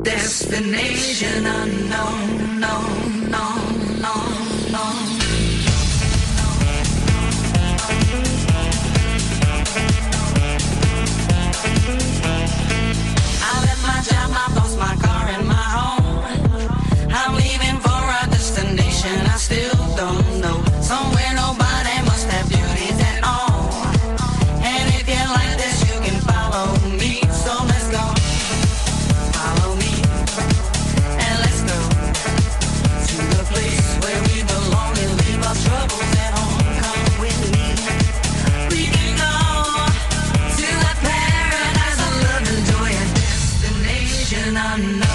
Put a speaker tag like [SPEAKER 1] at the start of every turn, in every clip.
[SPEAKER 1] Destination unknown, no, no, no, no. I left my job, my boss, my car, and my home. I'm leaving for a destination I still don't know. Somewhere nobody must have beauties at all. And if you like this, you can follow me. So let's go. Follow me. And let's go to the place where we belong and leave our troubles at home. Come with me. We can go to a paradise of love and joy, a destination unknown.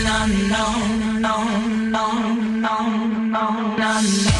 [SPEAKER 1] Unknown, no, no, no, no, no, no.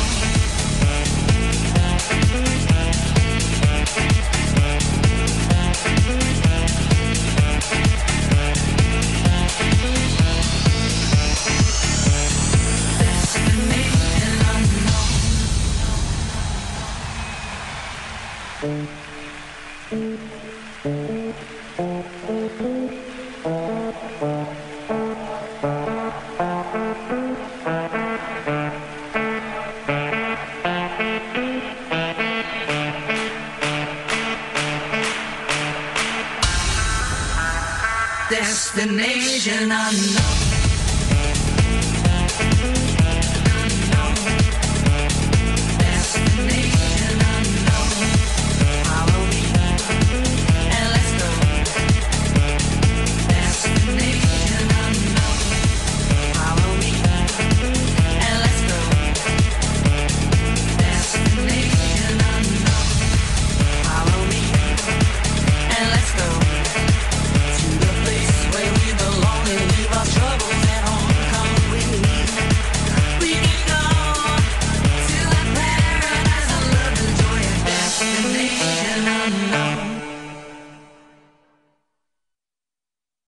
[SPEAKER 1] Destination unknown.